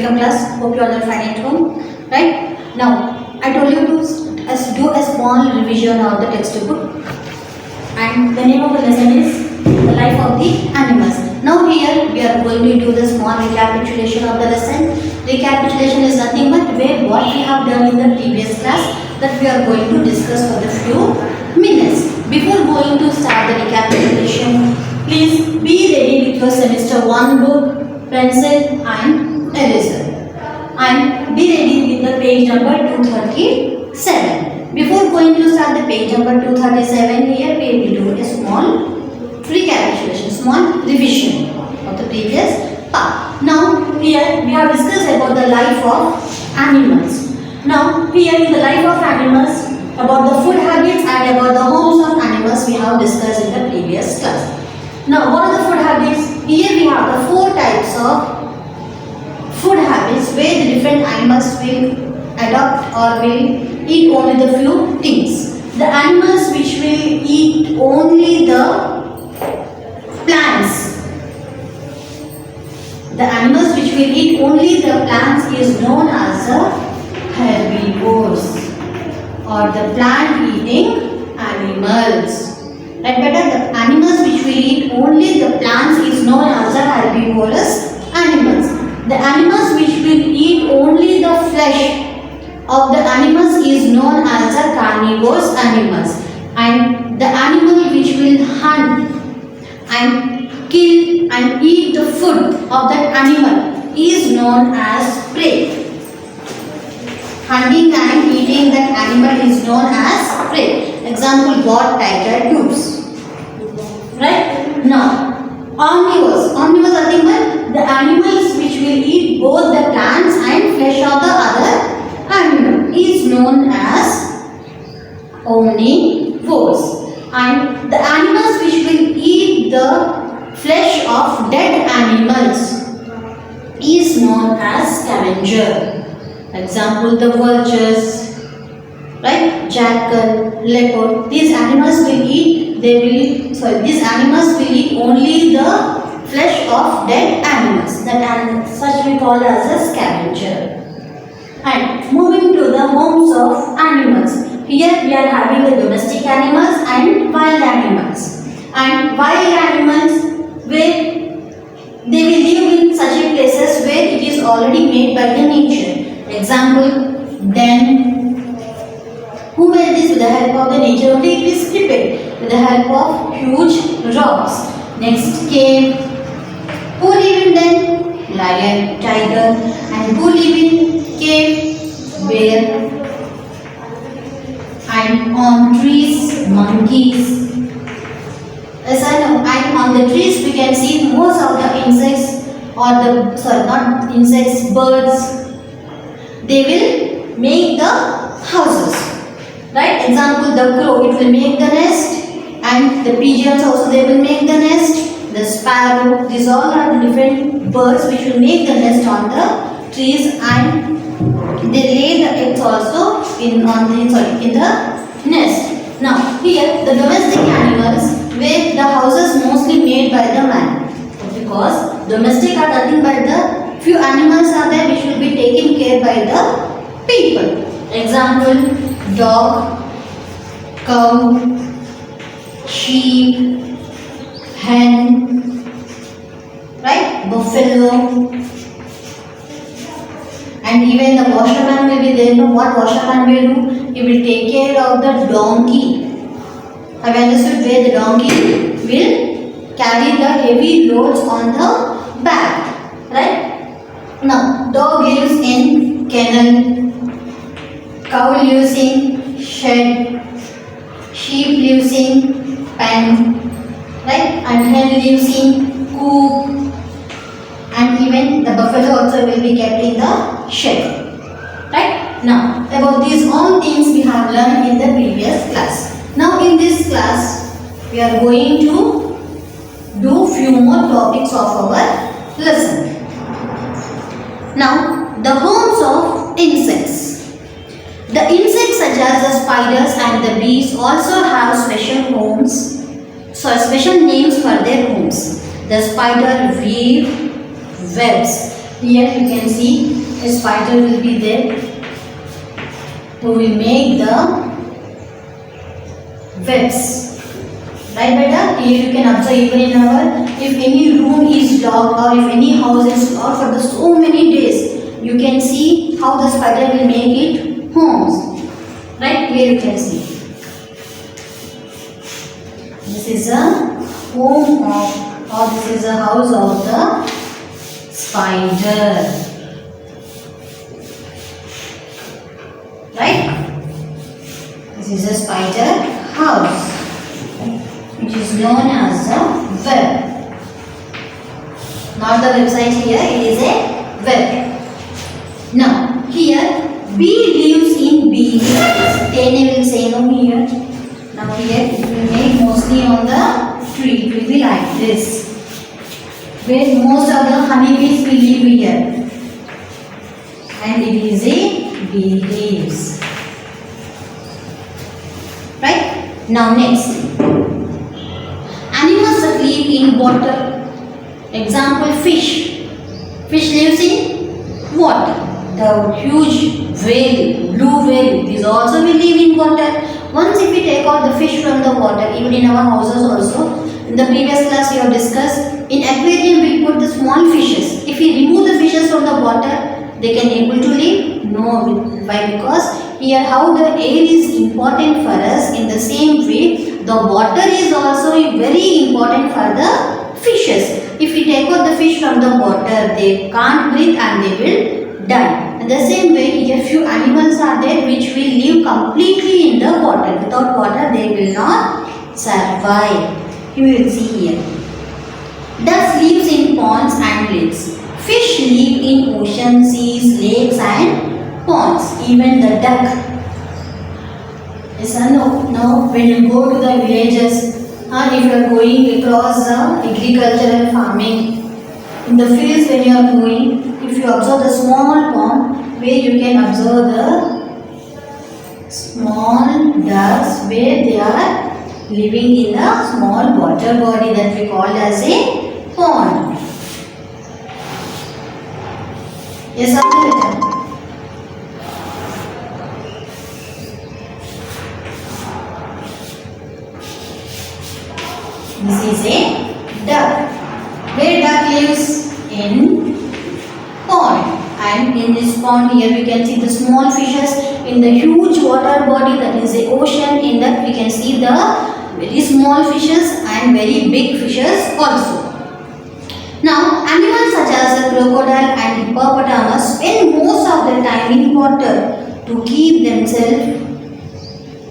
welcome class. Hope you all are fine at home. Right? Now, I told you to do a small revision of the textbook. And the name of the lesson is The Life of the Animals. Now here we are going to do the small recapitulation of the lesson. Recapitulation is nothing but what we have done in the previous class that we are going to discuss for the few minutes. Before going to start the recapitulation, please be ready with your semester 1 book, pencil and eraser. And be ready with the page number 237. Before going to start the page number 237, here we will do a small recapitulation, small revision of the previous part. Now here we have discussed about the life of animals. Now here in the life of animals, about the food habits and about the homes of animals we have discussed in the previous class. Now what are the food habits? Here we have the 4 types of food habits where the different animals will adopt or will eat only the few things. The animals which will eat only the plants. The animals which will eat only the plants is known as the herbivores or the plant eating animals. Right, better the animals which will eat only the plants is known as the herbivorous animals. The animals which will eat only the flesh of the animals is known as the carnivorous animals, and the animal which will hunt and kill and eat the food of that animal is known as prey. Hunting and eating that animal is known as prey. Example, god, tiger, goose. Right? Now, omnivores. Omnivores are nothing but the animals which will eat both the plants and flesh of the other animal is known as omnivores. And the animals which will eat the flesh of dead animals is known as scavenger. Example, the vultures, right? Jackal, leopard. These animals will eat. These animals will eat only the flesh of dead animals. That such we call as a scavenger. And moving to the homes of animals. Here we are having the domestic animals and wild animals. And wild animals where they will live in such places where it is already made by the nature. Example, den. Who made this with the help of the nature? Only it is prepared with the help of huge rocks. Next, cave. Who live in den? Lion, tiger. And who live in cave? Bear. And on trees, monkeys. As I know, and on the trees we can see most of the insects not insects, birds. They will make the houses. Right? Example, the crow, it will make the nest. And the pigeons also, they will make the nest. The sparrow, these all are the different birds which will make the nest on the trees, and they lay the eggs also in the nest. Now here the domestic animals where the houses mostly made by the man, because domestic are nothing but the few animals are there which will be taken care by the people. Example, dog, cow, sheep, hen, right? Buffalo. And even the washerman will be there. Know what washerman will do? He will take care of the donkey. Have you understood where the donkey will carry the heavy loads on the back? Right? Now, dog lives in kennel, cow lives in shed, sheep lives in pen, right? And hen lives in coop. And even the buffalo also will be kept in the shed. Right? Now, about these all things we have learned in the previous class. Now, in this class, we are going to do few more topics of our lesson. Now, the homes of insects. The insects such as the spiders and the bees also have special homes, special names for their homes. The spider weave webs Here you can see a spider will be there. So we make the webs. Right, beta? Here you can observe even in our, if any room is locked or if any house is locked for the so many days, you can see how the spider will make it homes. Right, here you can see. This is a home of, or this is a house of the spider. Right? This is a spider house, which is known as a web. Not the website here, it is a web. Now, here bee lives in bee leaves. Tene will say no here. Now here it will make mostly on the tree. It will be like this, where most of the honeybees will live here. And it is a bee leaves. Right? Now next, animals that live in water. Example, fish. Fish lives in water. The huge whale, blue whale, these also will live in water. Once if we take out the fish from the water, even in our houses also, in the previous class we have discussed, in aquarium we put the small fishes. If we remove the fishes from the water, they can able to live? No. Why? Because here how the air is important for us, in the same way the water is also very important for the fishes. If we take out the fish from the water, they can't breathe and they will die. In the same way, here few animals are there which will live completely in the water. Without water, they will not survive. You will see here. Ducks lives in ponds and lakes. Fish live in ocean, seas, lakes and ponds. Even the duck. Yes or no? Now, when you go to the villages, or if you are going across the agricultural farming, in the fields when you are going, if you observe the small pond where you can observe the small ducks where they are living in a small water body that we call as a pond. Yes or no? This is a duck. Where duck lives? In pond. And in this pond here we can see the small fishes. In the huge water body, that is the ocean, in that we can see the very small fishes and very big fishes also. Now, animals such as the crocodile and hippopotamus spend most of their time in water to keep themselves,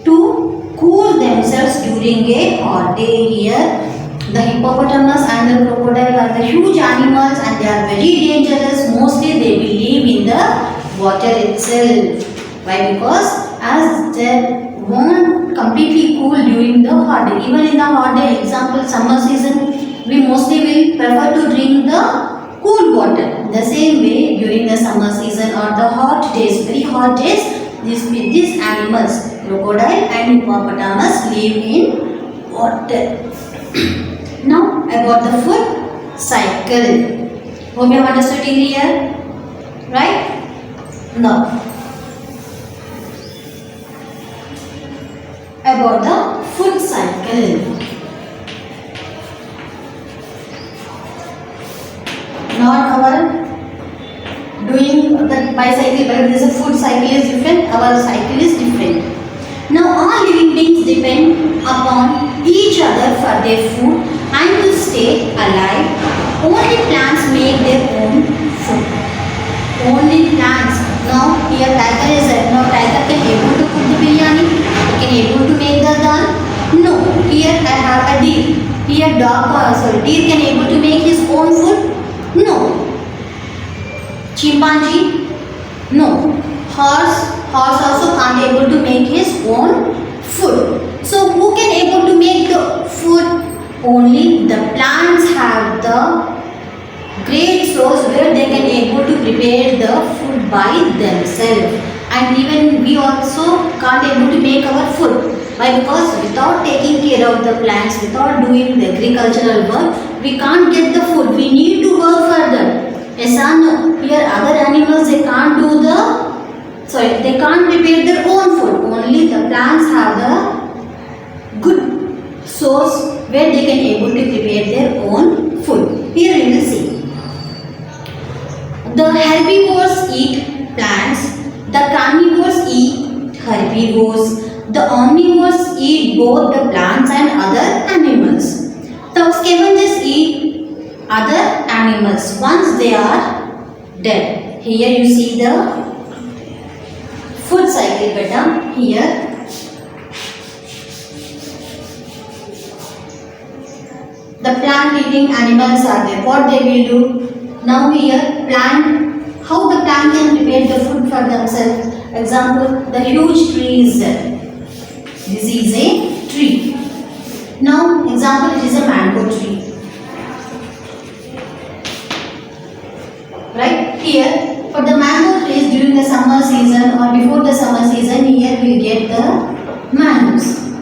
to cool themselves during a hot day. Here, the hippopotamus and the crocodile are the huge animals and they are very dangerous. Mostly they will live in the water itself. Why? Because as they won't completely cool during the hot day. Even in the hot day, example summer season, we mostly will prefer to drink the cool water. The same way during the summer season or the hot days, very hot days, these animals, crocodile and hippopotamus, live in water. Now about the food cycle. Hope you have understood here, right? Now about the food cycle. Not our doing the bicycle, but this is food cycle is different. Our cycle is different. Now all living beings depend upon each other for their food and to stay alive. Only plants make their own food. Only plants. Now here tiger is there. Now tiger can able to cook the biryani. He can able to make the dal. No. Here I have a deer. Here deer can able to make his own food. No. Chimpanzee? No. Horse also can't able to make his own food. So who can able to make the food? Only the plants have the great source where they can able to prepare the food by themselves. And even we also can't able to make our food. Why? Because without taking care of the plants, without doing the agricultural work, we can't get the food. We need to work for that. Yes or no? Here other animals they can't do the they can't prepare their own food. Only the plants have the good source where they can able to prepare their own food. Here we will see. The herbivores eat plants. The carnivores eat herbivores. The omnivores eat both the plants and other animals. The scavengers eat other animals once they are dead. Here you see the food cycle beta. Here the plant eating animals are there. What they will do? Now here plant, how the plant can prepare the food for themselves. Example, the huge tree is there. This is a tree. Now example, it is a mango tree. Right? Here for the mango trees during the summer season or before the summer season, here we will get the mangoes.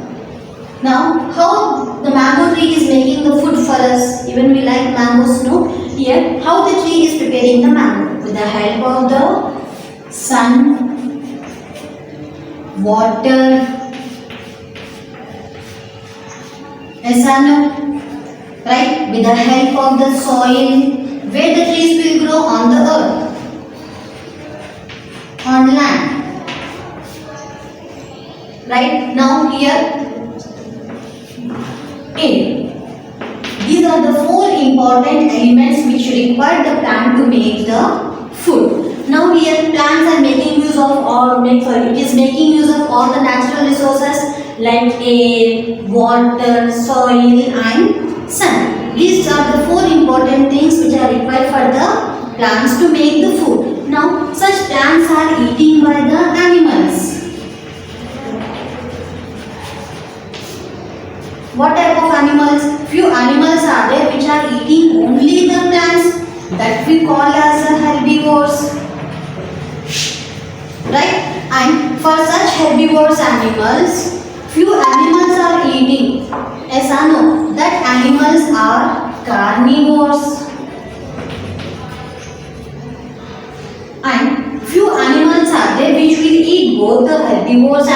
Now how the mango tree is making the food for us, even we like mangoes, no? Here how the tree is preparing the mango with the help of the sun, water, yes or no? Right? With the help of the soil, where the trees will grow on the earth, on land. Right? Now here air. These are the four important elements which require the plant to make the food. Now here plants are making use of it is making use of all the natural resources like air, water, soil and sun. These are the four important things which are required for the plants to make the food. Now such plants are eaten by the animals. What type of animals? Few animals are there which are eating only the plants, that we call as herbivores. Right? And for such herbivores animals, few animals are eating. Yes or no? That animals are carnivores. And few animals are there which will eat both the herbivores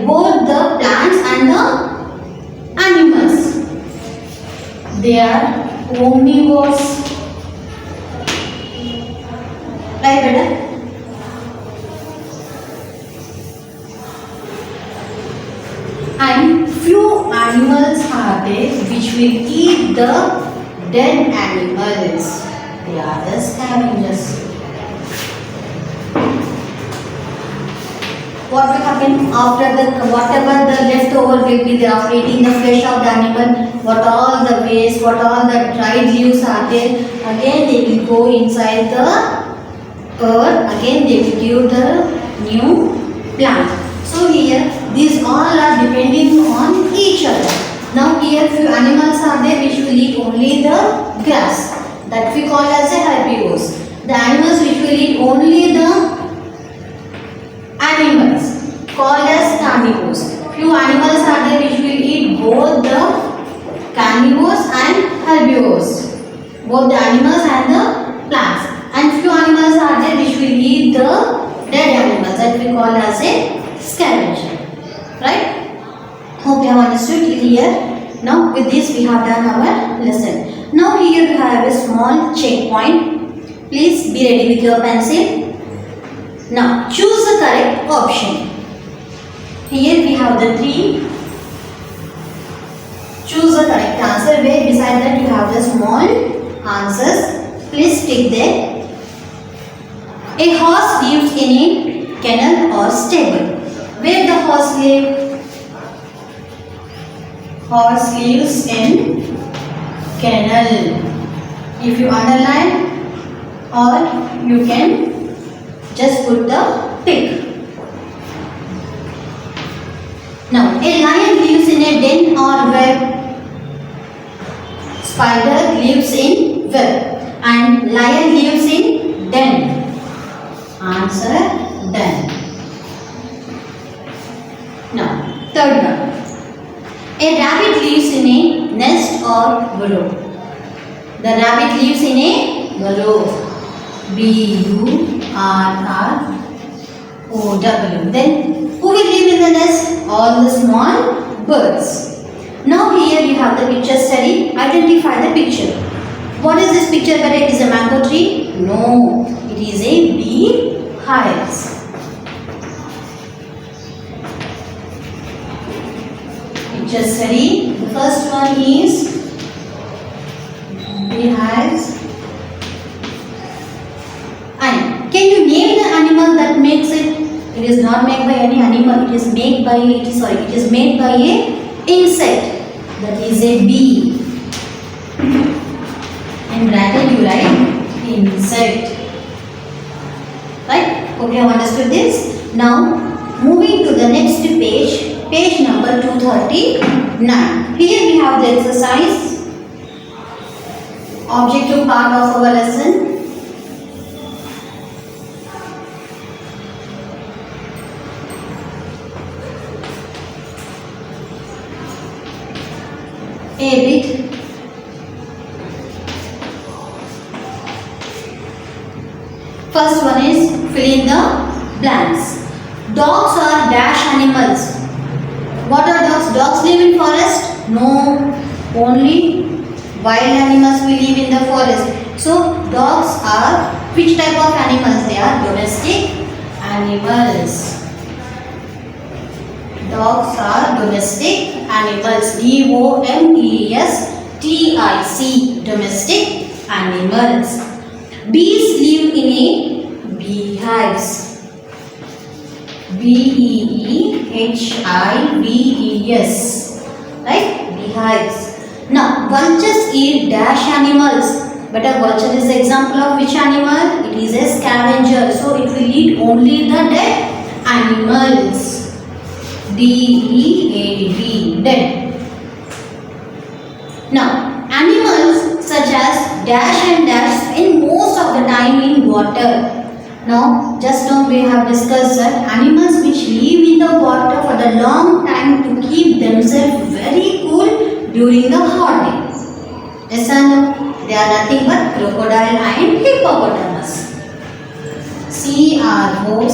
both the plants and the animals. They are omnivores. Right, better? And few animals are there which will eat the dead animals. They are the scavengers. What will happen after whatever the leftover will be there after eating the flesh of the animal, what all the waste, what all the dried leaves are there, again they will go inside the earth, again they will give the new plant. So here these all are depending on each other. Now here few animals are there which will eat only the grass, that we call as a herbivores. The animals which will eat only the animals called as carnivores. Few animals are there which will eat both the carnivores and herbivores, both the animals and the plants. And few animals are there which will eat the dead animals, that we call as a scavenger. Right? Hope you have understood here. Now with this we have done our lesson. Now here we have a small checkpoint. Please be ready with your pencil. Now choose the correct option. Here we have the 3. Choose the correct answer, where beside that you have the small answers. Please tick there. A horse lives in a kennel or stable. Where the horse lives? Horse lives in kennel. If you underline, or you can just put the tick. Now, a lion lives in a den or web. Spider lives in web. And lion lives in den. Answer, den. Now, third one. A rabbit lives in a nest or burrow. The rabbit lives in a burrow. B-U-R-R-O-W. Then who will live in the nest? All the small birds. Now here you have the picture study. Identify the picture. What is this picture? Whether it is a mango tree? No, it is a bee hives. Picture study. The first one is beehives. And can you name the animal that makes it? It is not made by any animal. It is made by a insect. That is a bee. In bracket you write insect. Right? Hope you have understood this. Now moving to the next page. Page number 239. Here we have the exercise. Objective part of our lesson. A bit. First one is fill in the blanks. Dogs are dash animals. What are dogs? Dogs live in forest? No, only wild animals will live in the forest. So dogs are which type of animals? They are domestic animals. Dogs are domestic animals. D-O-M-E-S-T-I-C. Domestic animals. Bees live in a beehives. B-E-E-H-I-V-E-S. Right? Beehives. Now, vultures eat dash animals. But a vulture is the example of which animal? It is a scavenger. So, it will eat only the dead animals. D-E-A-D. Dead. Now, animals such as dash and dash spend most of the time in water. Now, just now we have discussed that animals which live in the water for the long time to keep themselves very cool during the hot day. Yes or no? They are nothing but crocodile and hippopotamus. C-R-O-C-O-D-I-L-E.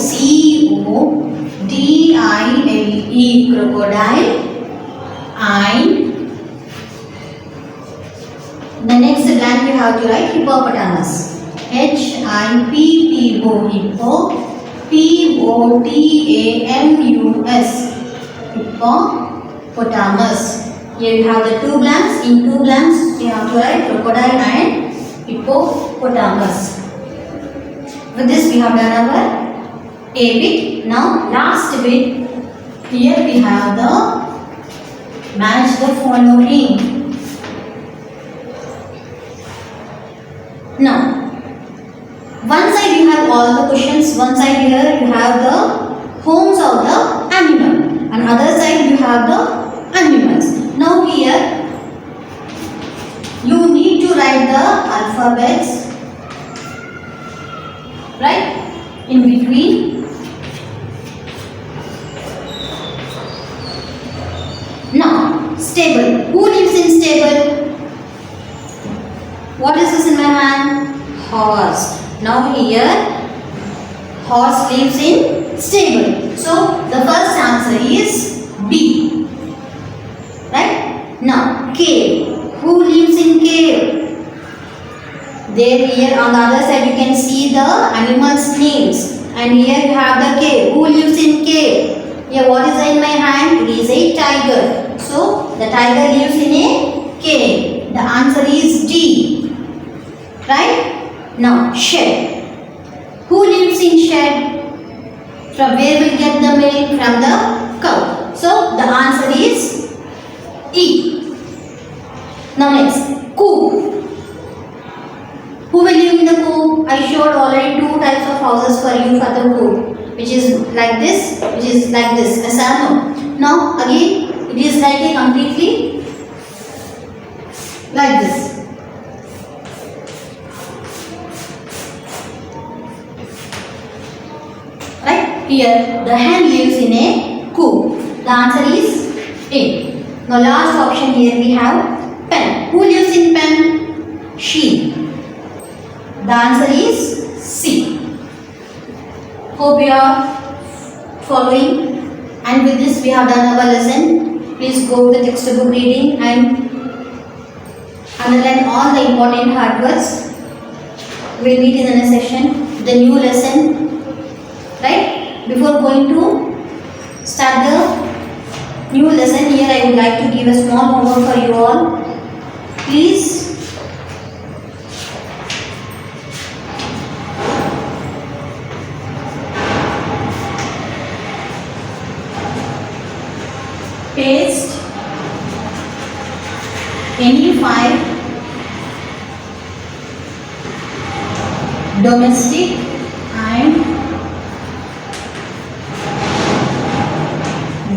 Crocodile and the next blank you have to write hippopotamus. H-I-P-P-O. Hippo. P-O-T-A-M-U-S. Hippopotamus. Here you have the two blanks. In two blanks you have to write crocodile and hippopotamus. With this we have done our A bit. Now last bit. Here we have the match the following. Now, one side you have all the questions, one side here you have the homes of the animal, and other side you have the animals. Now here you need to write the alphabets right in between. Now, stable. Who lives in stable? What is this in my hand? Horse. Now here, horse lives in stable. So, the first answer is B. Right? Now, cave. Who lives in cave? There here on the other side you can see the animals' names. And here you have the cave. Who lives in cave? Here what is in my hand? It is a tiger. So, the tiger lives in a cave. The answer is D. Right? Now, shed. Who lives in shed? From where we get the milk? From the cow. So, the answer is E. Now, next, coop. Who will live in the coop? I showed already two types of houses for you for the coop. Which is like this, which is like this. Yes or no? Now, again, it is like a completely like this. Here, the hen lives in a coop. The answer is A. Now, last option here we have pen. Who lives in pen? Sheep. The answer is C. Hope you are following. And with this we have done our lesson. Please go with the textbook reading and underline all the important hard words. We will meet in the next session. The new lesson. Right? Before going to start the new lesson, here I would like to give a small homework for you all. Please paste any 5 domestic and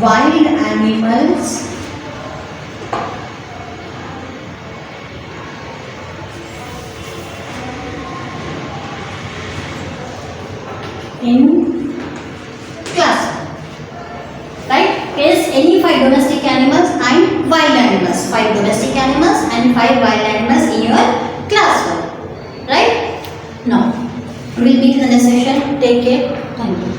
wild animals in class. Right? Paste any 5 domestic animals and wild animals. 5 domestic animals and 5 wild animals in your classroom. Right? Now, we will meet in the next session. Take care. Thank you.